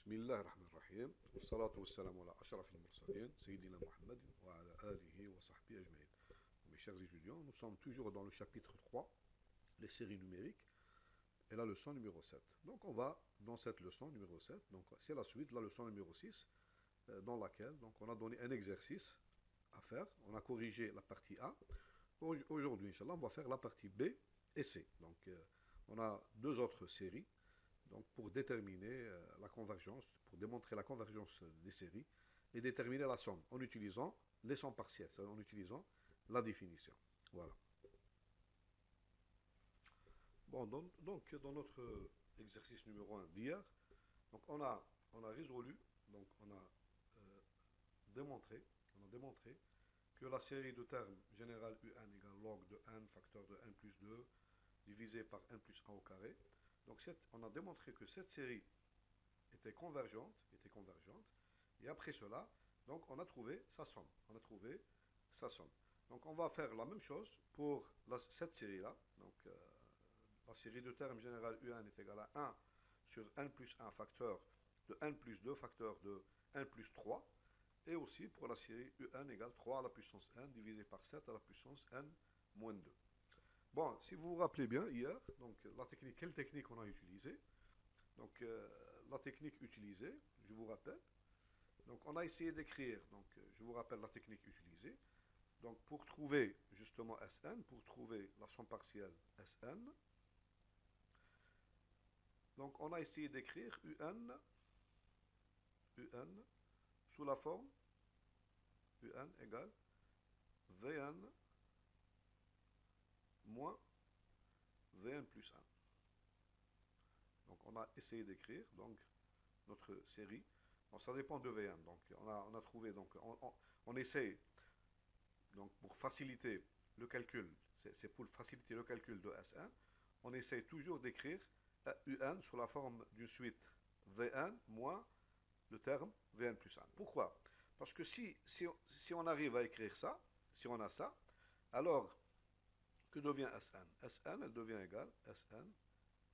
بسم الله الرحمن الرحيم والصلاة والسلام على أشرف المرسلين سيدنا محمد وعلى آله وصحبه أجمعين. Mes chers étudiants, nous sommes toujours dans le chapitre 3, les séries numériques, et la leçon numéro 7. Donc on va dans cette leçon numéro 7, donc c'est la suite de la leçon numéro 6, dans laquelle donc, on a donné un exercice à faire, on a corrigé la partie A. Aujourd'hui, Inch'Allah, on va faire la partie B et C. Donc on a deux autres séries. Donc pour déterminer la convergence, pour démontrer la convergence des séries et déterminer la somme en utilisant les sommes partielles, c'est-à-dire en utilisant la définition. Voilà. Bon, donc dans notre exercice numéro 1 d'hier, donc on a résolu, donc euh, démontré, on a démontré que la série de termes général UN égale log de n facteur de n plus 2 divisé par n plus 1 au carré. Donc on a démontré que cette série était convergente, et après cela, donc on a trouvé sa somme. Donc on va faire la même chose pour cette série-là. Donc la série de termes général UN est égale à 1 sur n plus 1 facteur de n plus 2 facteur de n plus 3. Et aussi pour la série UN égale 3 à la puissance n divisé par 7 à la puissance n moins 2. Bon, si vous vous rappelez bien, hier, donc la technique, quelle technique on a utilisée? Donc la technique utilisée, je vous rappelle, donc on a essayé d'écrire, donc je vous rappelle la technique utilisée, donc pour trouver justement Sn, pour trouver la somme partielle Sn, donc on a essayé d'écrire UN sous la forme UN égale Vn moins Vn plus 1. Donc on a essayé d'écrire donc notre série. Bon, ça dépend de Vn. Donc on a trouvé, donc on essaye, donc pour faciliter le calcul, c'est pour faciliter le calcul de Sn, on essaye toujours d'écrire UN sous la forme d'une suite Vn moins le terme Vn plus 1. Pourquoi? Parce que si on arrive à écrire ça, si on a ça, alors que devient Sn? Sn, elle devient égale Sn,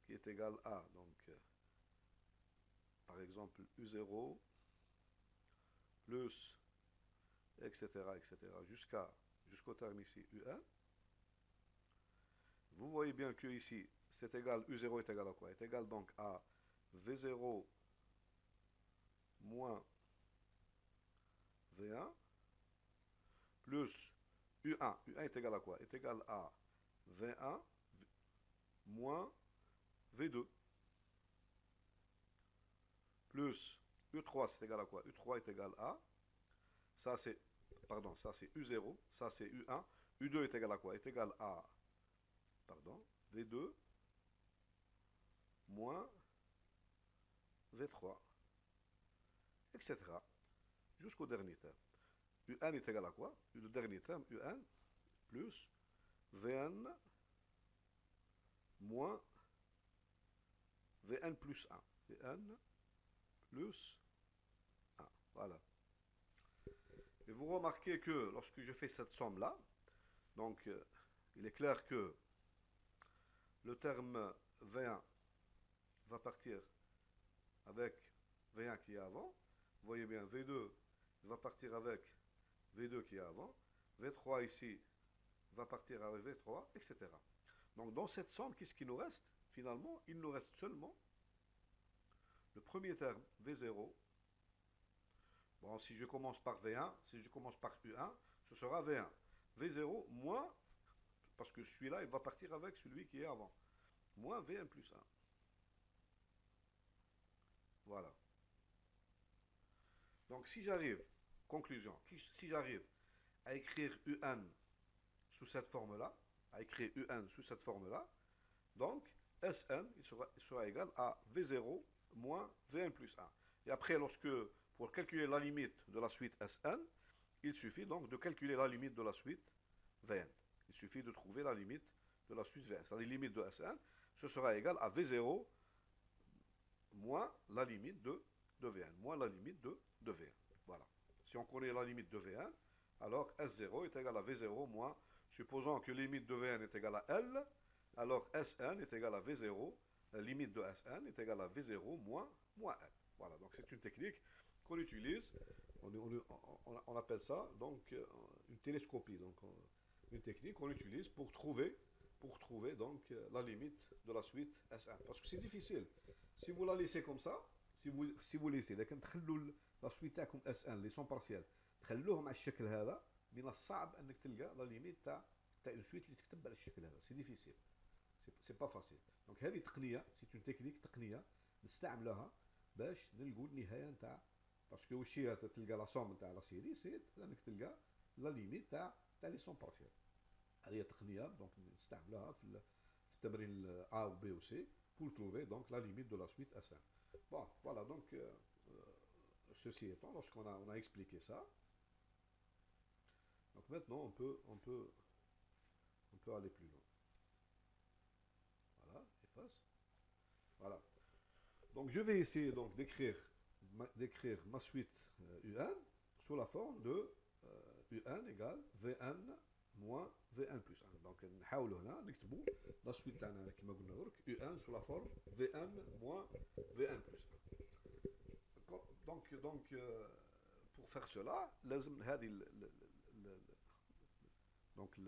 qui est égal à, donc, par exemple, U0 plus, etc., jusqu'au terme ici, UN. Vous voyez bien que ici, c'est égal, U0 est égal à quoi? Est égal donc à V0 moins V1 plus U1. U1 est égal à quoi? Est égal à V1 moins V2 plus U3, c'est égal à quoi? U3 est égal à, ça c'est, pardon, ça c'est U0, ça c'est U1, U2 est égal à quoi? Est égal à, pardon, V2 moins V3, etc. Jusqu'au dernier terme. UN est égal à quoi? Le dernier terme, UN plus Vn moins Vn plus 1. Vn plus 1. Voilà. Et vous remarquez que lorsque je fais cette somme-là, donc il est clair que le terme V1 va partir avec V1 qui est avant. Vous voyez bien, V2 va partir avec V2 qui est avant. V3 ici va partir avec V3, etc. Donc dans cette somme, qu'est-ce qui nous reste? Finalement, il nous reste seulement le premier terme, V0. Bon, si je commence par V1, si je commence par U1, ce sera V1. V0 moins, parce que celui-là, il va partir avec celui qui est avant, moins Vn plus 1. Voilà. Donc si j'arrive, conclusion, si j'arrive à écrire UN sous cette forme-là, donc Sn, il sera égal à V0 moins Vn plus 1. Et après, pour calculer la limite de la suite Sn, il suffit donc de calculer la limite de la suite Vn. Il suffit de trouver la limite de la suite Vn. C'est-à-dire la limite de Sn, ce sera égal à V0 moins la limite de Vn. Moins la limite de Vn. Voilà. Si on connaît la limite de Vn, alors S0 est égal à V0 moins, supposons que la limite de Vn est égale à L, alors Sn est égal à V0 la limite de Sn est égale à V0 moins n. Voilà, donc c'est une technique qu'on utilise, on appelle ça donc une télescopie, donc une technique qu'on utilise pour trouver donc la limite de la suite Sn. Parce que c'est difficile. Si vous la laissez comme ça, si vous laissez لكن تخلوا la suite تاعكم Sn les sons partiels تخلوه مع الشكل هذا من الصعب انك تلقى لا ليميت تاع une suite اللي تكتب على الشكل هذا. C'est difficile. C'est pas facile. Donc هذه تقنيه c'est une technique تقنيه نستعملها باش نلقوا النهايه نتاع باسكو واش هي تلقى لا سوم نتاع لا سيري سي انك تلقى لا ليميت تاع لي سون بارتيال. هذه تقنيه دونك نستعملها في التمرين A ou B ou C pour trouver donc la limite de la suite S1. Bon, voilà, donc ceci étant, lorsqu'on a expliqué ça, donc maintenant on peut aller plus loin. Voilà, efface. Voilà. Donc je vais essayer donc d'écrire ma suite UN sous la forme de UN égale Vn moins Vn plus 1. Donc نحاولوا هنا نكتبوا la suite تاعنا كما قلنا درك UN sous la forme Vn moins Vn plus 1. Donc pour faire cela لازم هذه donc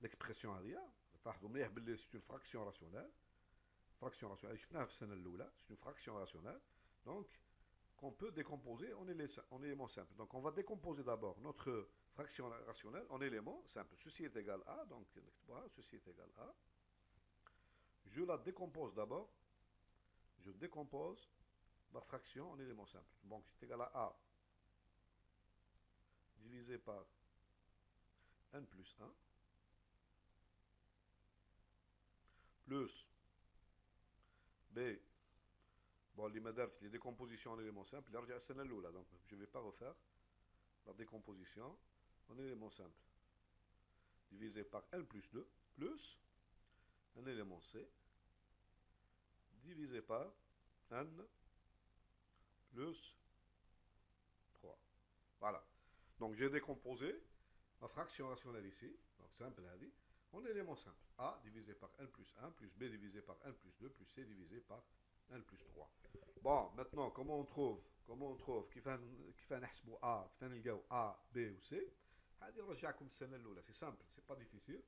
l'expression هذه تلاحظوا مليح باللي c'est une fraction rationnelle. Fraction rationnelle, c'est une fraction rationnelle, donc qu'on peut décomposer en éléments simples. Donc on va décomposer d'abord notre fraction rationnelle en éléments simples. Ceci est égal à, donc ceci est égal à. Je la décompose d'abord. Je décompose ma fraction en éléments simples. Donc c'est égal à A divisé par n plus 1 plus B. Bon, les décompositions en éléments simples, donc je ne vais pas refaire la décomposition en éléments simples. Divisé par n plus 2 plus un élément C divisé par n plus 3. Voilà. Donc j'ai décomposé ma fraction rationnelle ici, donc simple en éléments simples. A divisé par n plus 1 plus B divisé par n plus 2 plus C divisé par n plus 3. Bon, maintenant, comment on trouve كيف نحسبوا A, كيف نلقاو A, B ou C. هذه نرجعكم السنة الأولى, c'est simple, c'est pas difficile.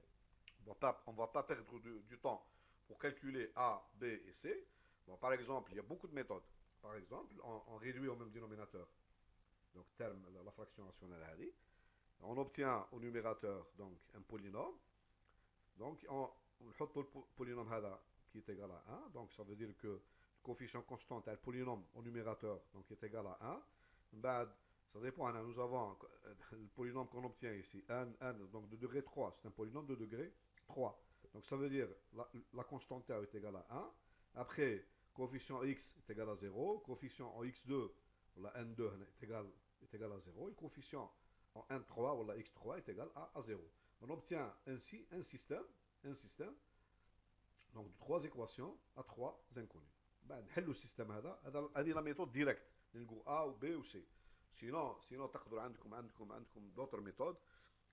On va pas perdre du temps pour calculer A, B et C. Bon, par exemple, il y a beaucoup de méthodes. Par exemple, on réduit au même dénominateur. Donc, terme, la fraction rationnelle هذه. On obtient au numérateur donc un polynôme. Donc, on نحط le polynôme هذا qui est égal à 1. Donc, ça veut dire que le coefficient constant est le polynôme au numérateur, donc qui est égal à 1. Bad, ça dépend, nous avons le polynôme qu'on obtient ici, n, donc de degré 3, c'est un polynôme de degré 3. Donc ça veut dire la constante R est égale à 1. Après, coefficient x est égal à 0, coefficient en x2, la n2 est égal à 0, et coefficient en n3 ou la x3 est égal à 0. On obtient ainsi un système donc de 3 équations à 3 inconnus. Ben, le système هذه la méthode directe. نلقوا A ou B ou C. Sinon تقدروا عندكم d'autres méthodes.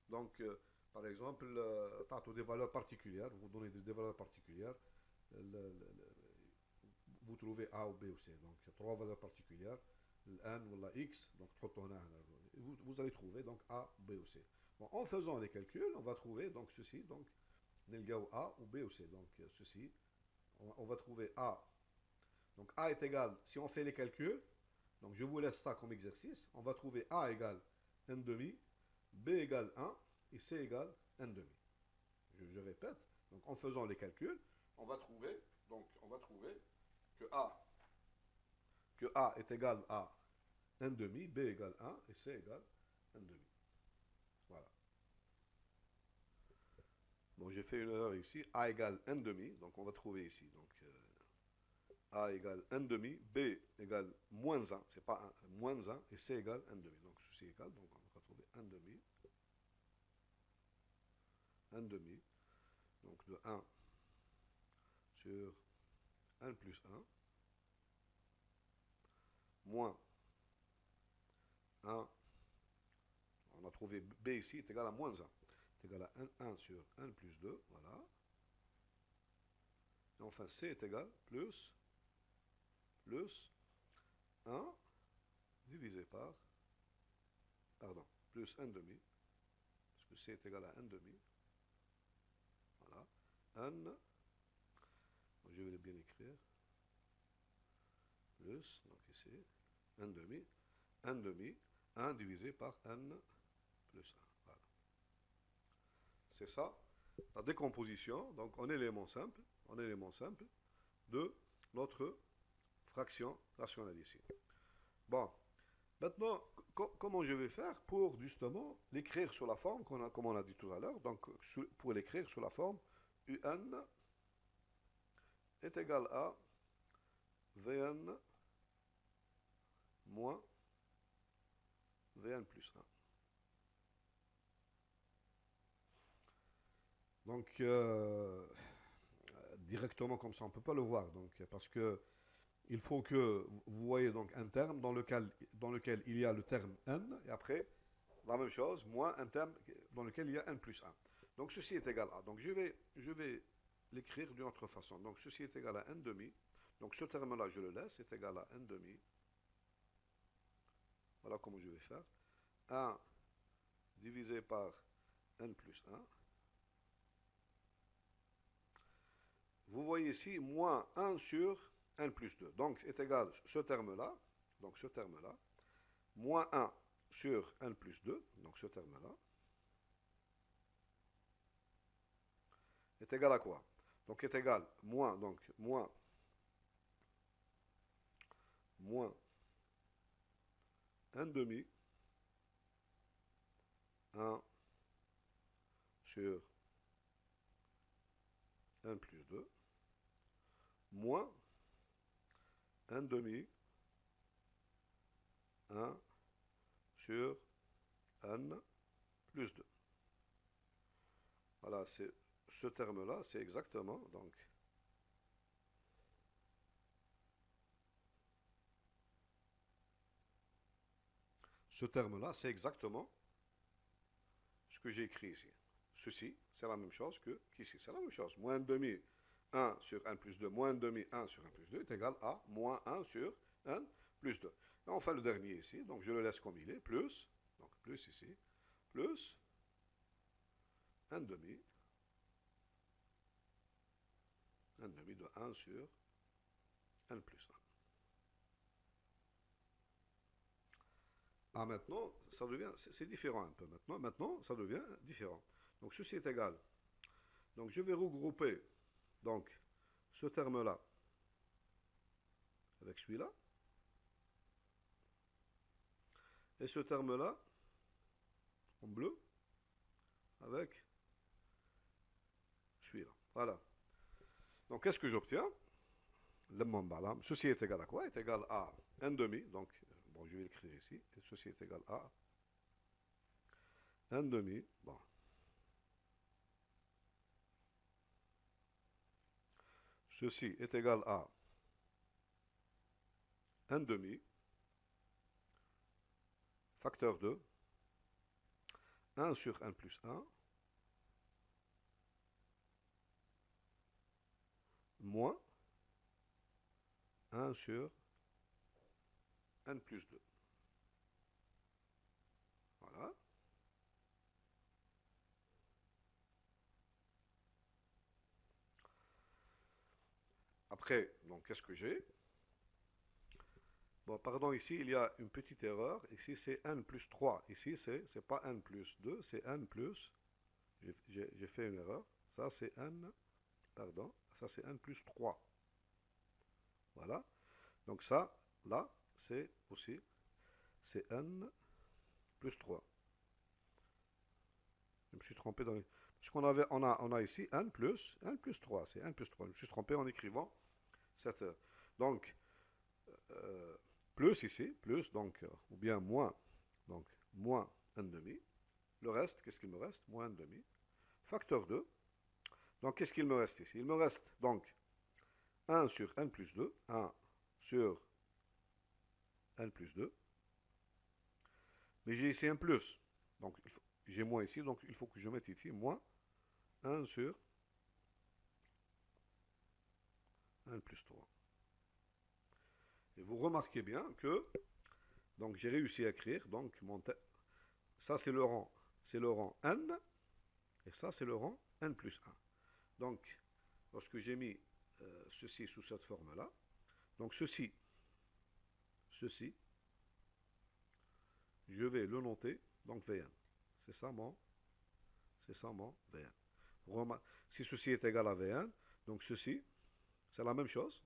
Donc par exemple تعطوا des valeurs particulières, vous donnez des valeurs particulières, vous trouvez A ou B ou C. Donc 3 valeurs particulières, n ou la x, donc vous allez trouver donc A, B ou C. Bon, en faisant les calculs, on va trouver donc ceci, donc نلقاو A ou B ou C. Donc ceci, on va trouver A. Donc A est égal, si on fait les calculs, donc je vous laisse ça comme exercice, on va trouver A égale n demi, B égale 1 et C égale n demi. Je répète, donc en faisant les calculs, on va trouver que A est égal à n demi, B égale 1 et C égale n demi. Voilà. Bon, j'ai fait une erreur ici, A égale n demi, donc on va trouver ici, donc A égale n demi, B égale moins 1, c'est pas 1, moins 1, et C égale n demi. Donc ceci égale, donc on va trouver n demi, donc de 1 sur n plus 1, moins 1, on a trouvé B ici est égal à moins 1, est égal à 1 sur n plus 2, voilà, Et enfin, c est égal plus 1 divisé par, pardon, plus 1 demi, parce que c est égal à 1 demi. Voilà. N, je vais le bien écrire, plus, donc ici, 1 demi, 1 demi, 1 divisé par n plus 1. Voilà. C'est ça, la décomposition, donc en éléments simples, de notre fraction rationnelle ici. Bon, maintenant, comment je vais faire pour justement l'écrire sur la forme, comme on a dit tout à l'heure, donc pour l'écrire sur la forme un est égal à Vn moins Vn plus 1. Donc, directement comme ça, on ne peut pas le voir, donc, parce que il faut que vous voyez donc un terme dans lequel il y a le terme n, et après, la même chose, moins un terme dans lequel il y a n plus 1. Donc, ceci est égal à. Donc, je vais l'écrire d'une autre façon. Donc, ceci est égal à n demi. Donc, ce terme-là, je le laisse, c'est égal à n demi. Voilà comment je vais faire. 1 divisé par n plus 1. Vous voyez ici, moins 1 sur n plus 2. Donc, est égal ce terme-là, moins 1 sur n plus 2, donc ce terme-là, est égal à quoi? Donc, est égal moins 1 demi, 1 sur n plus 2, moins 1 demi, 1 sur n plus 2. Voilà, c'est ce terme-là, c'est exactement, donc, ce terme-là, c'est exactement ce que j'ai écrit ici. Ceci, c'est la même chose qu'ici. C'est la même chose. Moins 1 demi, 1 sur n plus 2, moins 1 demi, 1 sur n plus 2 est égal à moins 1 sur n plus 2. Et on fait le dernier ici, donc je le laisse comme il est, plus, donc plus ici, plus 1 demi, de 1 sur n plus 1. Ah, maintenant, ça devient, c'est différent un peu. Maintenant, ça devient différent. Donc, ceci est égal. Donc, je vais regrouper donc ce terme-là avec celui-là. Et ce terme-là, en bleu, avec celui-là. Voilà. Donc, qu'est-ce que j'obtiens? Ceci est égal à quoi? Est égal à 1 demi. Donc, bon, je vais l'écrire ici. Et ceci est égal à 1 demi. Bon. Ceci est égal à 1 demi, facteur de 1 sur n plus 1, moins 1 sur n plus 2. Voilà. Après, donc, qu'est-ce que j'ai? Bon, pardon, ici, il y a une petite erreur. Ici, c'est n plus 3. Ici, c'est pas n plus 2, c'est n plus... J'ai fait une erreur. Ça, c'est n... Pardon. Ça, c'est n plus 3. Voilà. Donc ça, là, c'est aussi... C'est n plus 3. Je me suis trompé dans les... Puisqu'on on a ici n plus 3. C'est n plus 3. Je me suis trompé en écrivant cette heure. Donc, plus ici, plus, donc, ou bien moins, donc, moins 1 demi. Le reste, qu'est-ce qu'il me reste? Moins 1 demi. Facteur 2. Donc, qu'est-ce qu'il me reste ici? Il me reste, donc, 1 sur n plus 2. 1 sur n plus 2. Mais j'ai ici un plus. Donc, j'ai moins ici, donc il faut que je mette ici moins 1 sur n plus 3. Et vous remarquez bien que, donc j'ai réussi à écrire, donc ça c'est le rang n, et ça c'est le rang n plus 1. Donc, lorsque j'ai mis ceci sous cette forme-là, donc ceci, je vais le noter, donc Vn. C'est ça mon Vn. Si ceci est égal à Vn, donc ceci, c'est la même chose.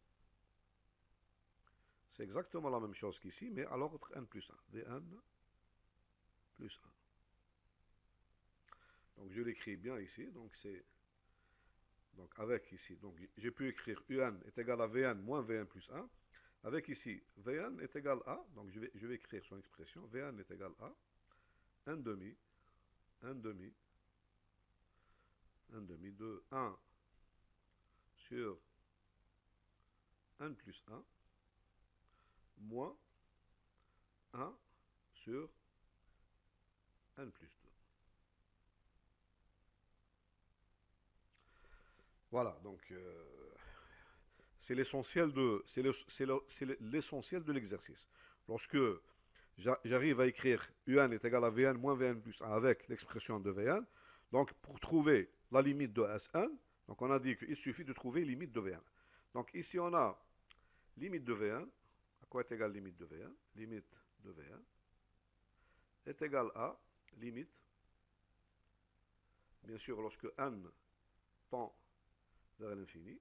C'est exactement la même chose qu'ici, mais à l'ordre n plus 1. Vn plus 1. Donc je l'écris bien ici, donc c'est... Donc avec ici, donc j'ai pu écrire Un est égal à Vn moins Vn plus 1. Avec ici, Vn est égal à, donc je vais écrire son expression, Vn est égal à 1 demi de 1 sur n plus 1 moins 1 sur n plus 2. Voilà, donc c'est l'essentiel de l'exercice. Lorsque j'arrive à écrire Un est égal à Vn moins Vn plus 1 avec l'expression de Vn, donc pour trouver la limite de Sn, donc on a dit qu'il suffit de trouver limite de Vn. Donc ici on a limite de Vn. À quoi est égale limite de Vn? Limite de Vn est égale à limite, bien sûr lorsque n tend vers l'infini,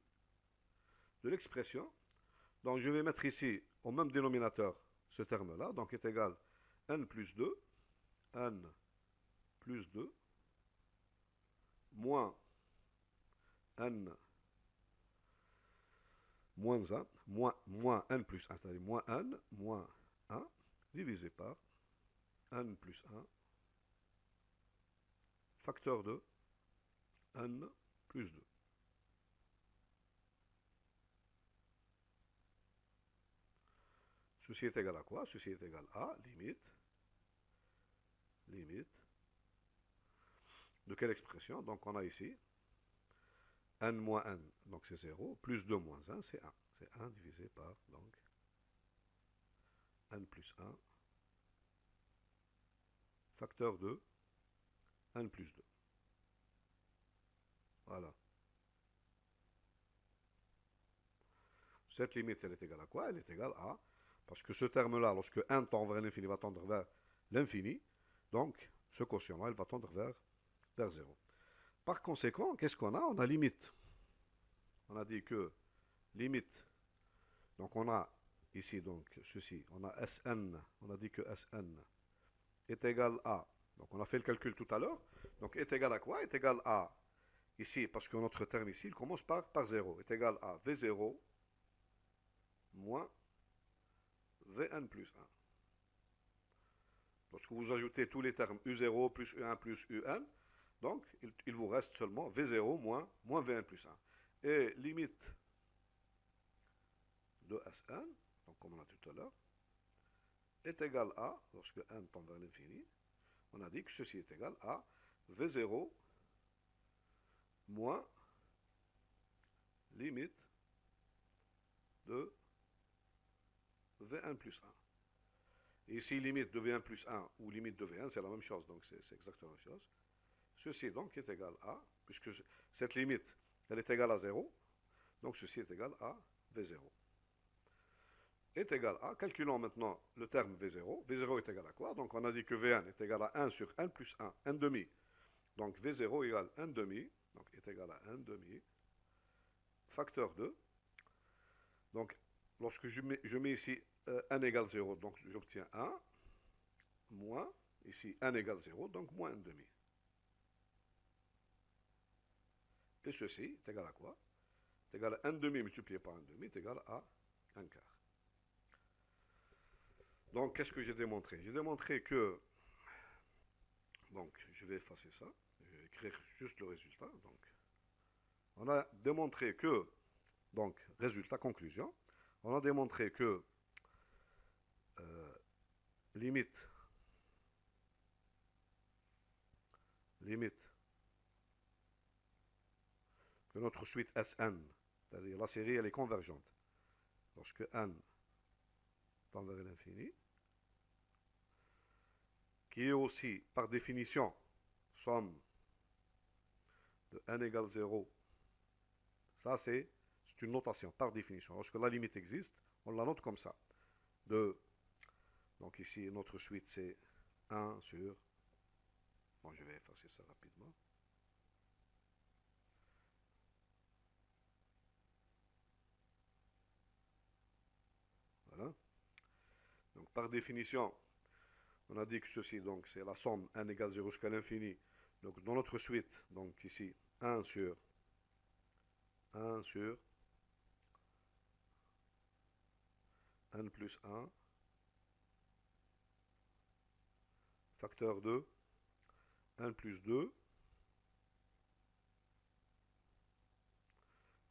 de l'expression. Donc je vais mettre ici au même dénominateur ce terme-là, donc est égal n plus 2 moins n moins 1, moins n plus 1, c'est-à-dire moins 1 divisé par n plus 1 facteur de n plus 2. Ceci est égal à quoi? Ceci est égal à limite de quelle expression? Donc on a ici n moins n, donc c'est 0, plus 2 moins 1, c'est 1. C'est 1 divisé par, donc, n plus 1, facteur de n plus 2. Voilà. Cette limite, elle est égale à quoi? Elle est égale à, parce que ce terme-là, lorsque n tend vers l'infini, va tendre vers l'infini, donc ce quotient-là, il va tendre vers 0. Par conséquent, qu'est-ce qu'on a? On a limite. On a dit que limite, donc on a ici, donc ceci, on a Sn, on a dit que Sn est égal à, donc on a fait le calcul tout à l'heure, donc est égal à quoi? Est égal à, ici, parce que notre terme ici, il commence par 0, est égal à V0 moins Vn plus 1. Lorsque vous ajoutez tous les termes U0 plus U1 plus Un, donc il vous reste seulement V0 moins Vn plus 1. Et limite de Sn, donc comme on a tout à l'heure, est égal à, lorsque n tend vers l'infini, on a dit que ceci est égal à V0 moins limite de Vn plus 1. Et ici, limite de Vn plus 1 ou limite de Vn, c'est la même chose, donc c'est exactement la même chose. Ceci donc est égal à, puisque cette limite, elle est égale à 0, donc ceci est égal à V0. Est égal à, calculons maintenant le terme V0. V0 est égal à quoi? Donc on a dit que Vn est égal à 1 sur n plus 1, n demi. Donc V0 égale n demi, donc est égal à n demi, facteur 2. Donc lorsque je mets ici n égale 0, donc j'obtiens 1, moins, ici n égale 0, donc moins n demi. Et ceci est égal à quoi? C'est égal à n demi multiplié par n demi, est égal à 1 quart. Donc, qu'est-ce que j'ai démontré? J'ai démontré que, donc, je vais effacer ça, je vais écrire juste le résultat. Donc, on a démontré que, donc, résultat, conclusion, on a démontré que limite de notre suite Sn c'est-à-dire la série elle est convergente. Lorsque n tend vers l'infini, qui est aussi par définition somme de n égale 0, ça c'est une notation par définition. Lorsque la limite existe, on la note comme ça. Donc ici, notre suite c'est 1 sur... Bon, je vais effacer ça rapidement. Voilà. Donc par définition, on a dit que ceci, donc c'est la somme n égale 0 jusqu'à l'infini. Donc dans notre suite, donc ici, 1 sur 1 plus 1, facteur de 1 plus 2,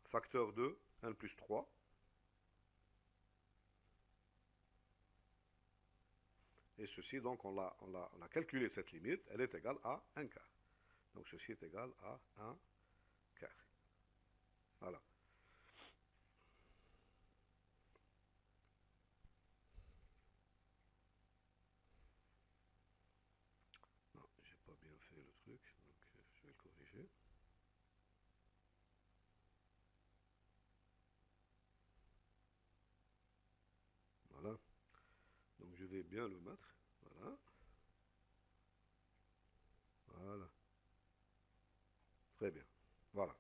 facteur de 1 plus 3, et ceci, donc on a calculé cette limite, elle est égale à 1 quart. Donc ceci est égal à 1 quart. Voilà. Non, j'ai pas bien fait le truc, donc je vais le corriger. Voilà. Donc je vais bien le mettre. Voilà. Voilà. Très bien. Voilà.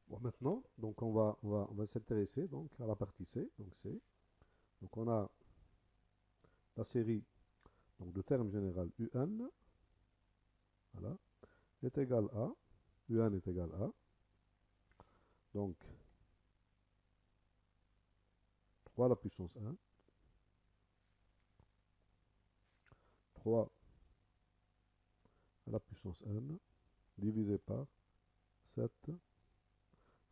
Bon, maintenant, donc on va s'intéresser donc à la partie C. Donc C. Donc on a la série donc de termes général UN, voilà, est égal à, UN est égal à, donc 3 à la puissance 1, 3 à la puissance n, divisé par 7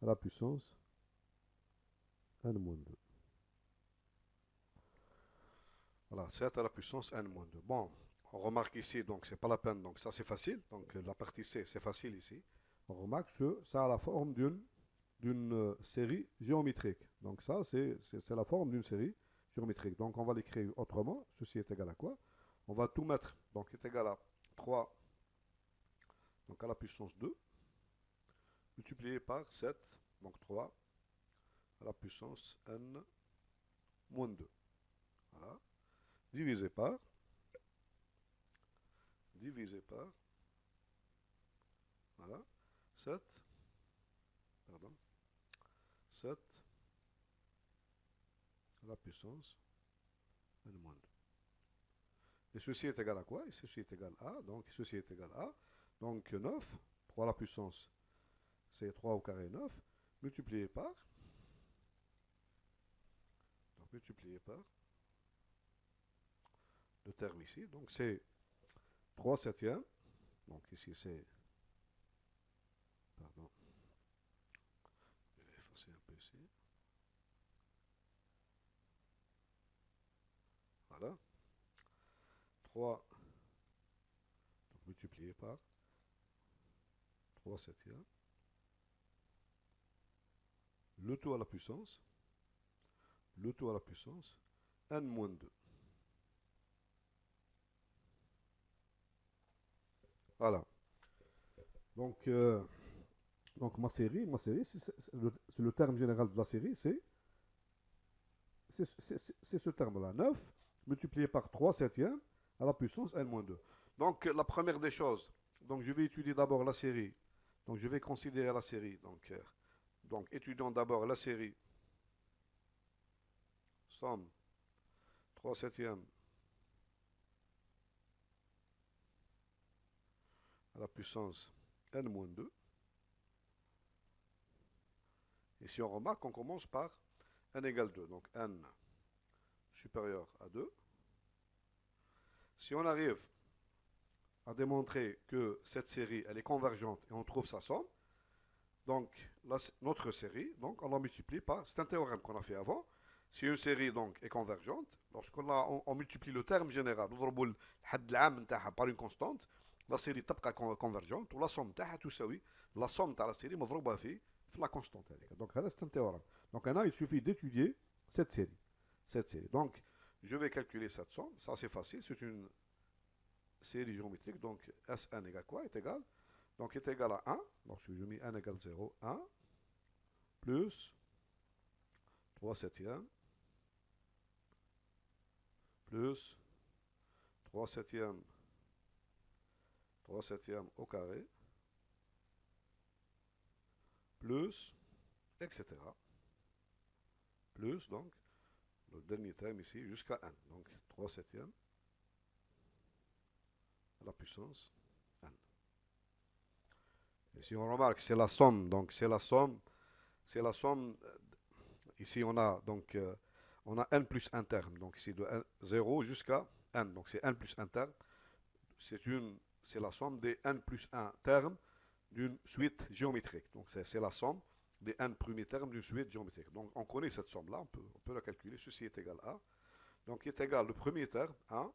à la puissance n-2. Voilà, 7 à la puissance n-2. Bon, on remarque ici, donc c'est pas la peine, donc ça c'est facile. Donc la partie C, c'est facile ici. On remarque que ça a la forme d'une série géométrique. Donc ça, c'est la forme d'une série géométrique. Donc on va l'écrire autrement. Ceci est égal à quoi? On va tout mettre. Donc est égal à 3 donc à la puissance 2 multiplié par 7, donc 3 à la puissance n moins 2. Voilà. Divisé par, voilà, 7, pardon, 7 à la puissance n moins 2. Et ceci est égal à quoi? Et ceci est égal à, donc ceci est égal à, donc 9, 3 à la puissance, c'est 3 au carré 9, multiplié par, donc multiplié par, le terme ici, donc c'est 3 septièmes, donc ici c'est, pardon, je vais effacer un peu ici, voilà, 3 donc multiplié par 3 septièmes, le tout à la puissance, n moins 2. Voilà. Donc ma série c'est le terme général de la série, c'est ce terme-là. 9 multiplié par 3 septièmes à la puissance n moins 2. Donc, la première des choses, donc je vais étudier d'abord la série. Donc, je vais considérer la série. Donc étudions d'abord la série. Somme 3 septièmes à la puissance n-2. Et si on remarque, on commence par n égale 2. Donc, n supérieur à 2. Si on arrive à démontrer que cette série, elle est convergente et on trouve sa somme, donc notre série, donc on la multiplie par, c'est un théorème qu'on a fait avant, si une série donc est convergente, on multiplie le terme général, par une constante, la série تبقى convergente ou la somme تاعها تساوي la somme de la série مضروبة في la constante. Donc c'est un théorème. Donc là, il suffit d'étudier cette série. Donc je vais calculer cette somme, ça c'est facile, c'est une série géométrique, donc Sn égale quoi? Est égal, donc est égal à 1, donc je mets n égale 0, 1, plus 3 septièmes, plus 3 septièmes, 3 septièmes au carré, plus, etc. Plus, donc, le dernier terme ici, jusqu'à n. Donc, 3 septièmes à la puissance n. Et si on remarque, c'est la somme, donc c'est la somme, ici on a, donc, on a n plus un terme, donc ici de 0 jusqu'à n, donc c'est n plus un terme, c'est la somme des n plus 1 termes d'une suite géométrique. Donc c'est la somme des n premiers termes d'une suite géométrique. Donc on connaît cette somme-là, on peut la calculer. Ceci est égal à, donc est égal le premier terme, 1,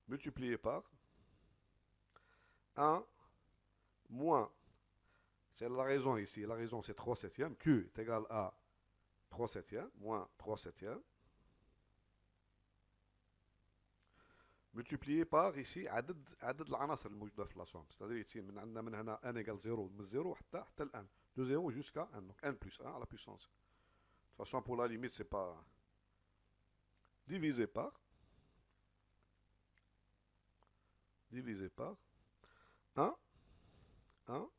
multiplié par 1 moins, c'est la raison ici, la raison c'est 3 septièmes, Q est égal à 3 septièmes, moins 3 septièmes, multiplié par ici عدد العناصر الموجودة في la somme. C'est-à-dire ici من هنا n égale 0 من 0 حتى n. De 0 jusqu'à n. Donc n plus 1 à la puissance. De toute façon, pour la limite, c'est pas divisé par 1, 1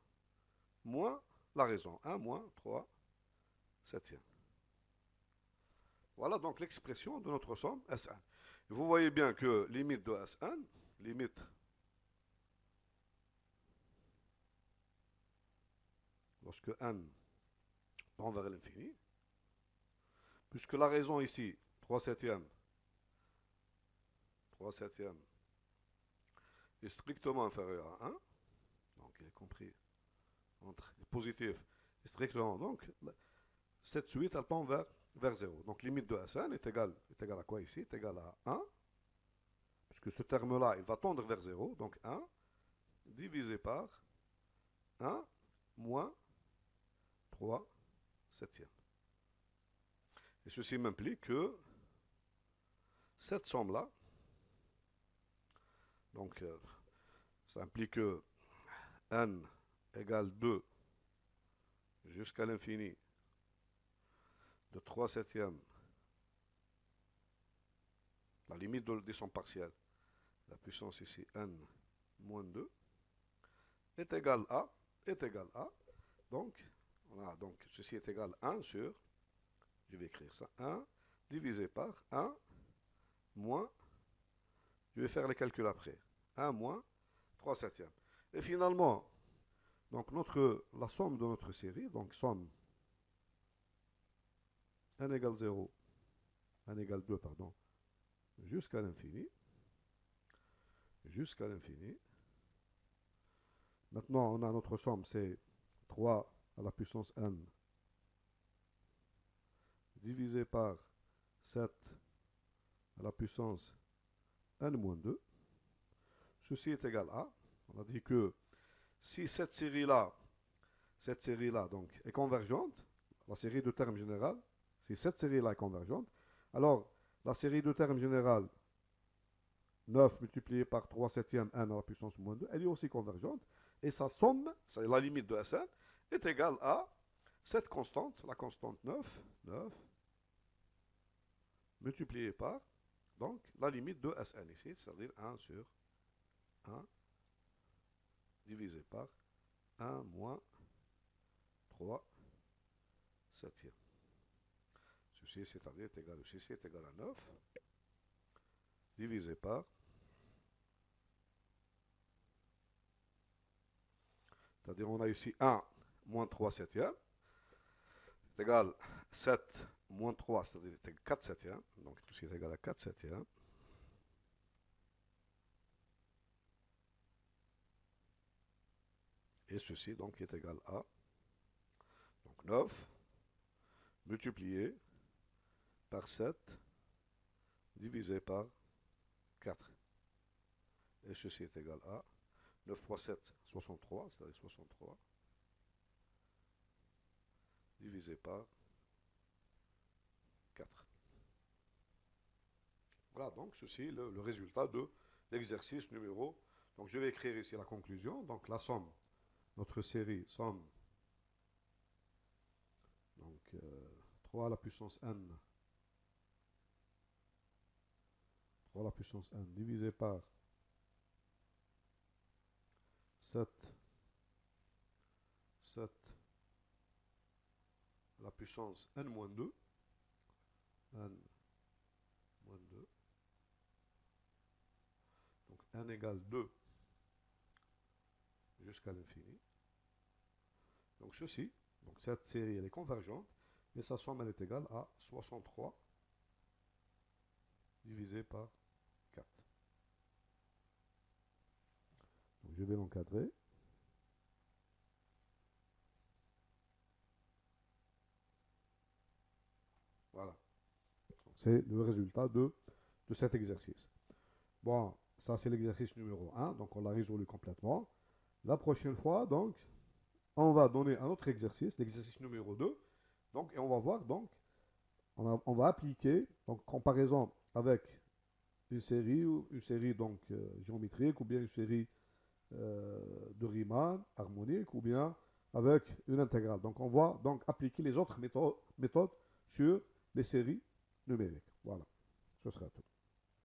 moins la raison. 1 moins 3 septièmes. Voilà donc l'expression de notre somme Sn. Vous voyez bien que limite de Sn, limite lorsque n tend vers l'infini, puisque la raison ici, 3 septièmes, est strictement inférieur à 1, donc il est compris entre les positifs et strictement, donc cette suite elle tend vers 0. Donc limite de Sn est égale à quoi ici? Est égale à 1, puisque ce terme-là, il va tendre vers 0, donc 1 divisé par 1 moins 3 septièmes. Et ceci m'implique que cette somme-là, donc ça implique que n égale 2 jusqu'à l'infini de 3 septièmes, la limite des sommes partielles, la puissance ici n moins 2, est égale à, donc, donc ceci est égal à 1 sur, je vais écrire ça, 1 divisé par 1 moins, je vais faire les calculs après, 1 moins 3 septièmes. Et finalement, donc la somme de notre série, donc somme n égale 0, n égale 2, pardon, jusqu'à l'infini. Maintenant, on a notre somme, c'est 3 à la puissance n divisé par 7 à la puissance n moins 2. Ceci est égal à, on a dit que si cette série-là donc est convergente, la série de termes général, si cette série-là est convergente, alors la série de termes général 9 multiplié par 3 septièmes n à la puissance moins 2, elle est aussi convergente, et sa somme, c'est la limite de Sn, est égale à cette constante, la constante 9 multiplié par, donc, la limite de Sn ici, c'est-à-dire 1 sur 1 divisé par 1 moins 3 septième. Ceci, c'est-à-dire, ceci est égal à 9 divisé par, c'est-à-dire on a ici 1 moins 3 septièmes, c'est égal à 7 moins 3, c'est-à-dire 4 septièmes, donc ceci est égal à 4 septièmes. Et ceci donc est égal à donc 9 multiplié par 7 divisé par 4. Et ceci est égal à 9 fois 7, 63, c'est-à-dire 63 divisé par 4. Voilà donc ceci le résultat de l'exercice numéro. Donc je vais écrire ici la conclusion. Donc la somme, notre série somme, donc 3 à la puissance n, 3 à la puissance n divisé par 7 à la puissance n-2, n-2, donc n égale 2 jusqu'à l'infini. Donc ceci, donc cette série elle est convergente, et sa somme elle est égale à 63 divisé par 4. Donc je vais l'encadrer. Voilà. C'est le résultat de cet exercice. Bon, ça c'est l'exercice numéro 1, donc on l'a résolu complètement. La prochaine fois, donc, on va donner un autre exercice, l'exercice numéro 2. Donc, et on va voir, donc, on va appliquer, donc, comparaison avec une série donc, géométrique, ou bien une série de Riemann, harmonique, ou bien avec une intégrale. Donc, on va donc appliquer les autres méthodes sur les séries numériques. Voilà, ce sera tout.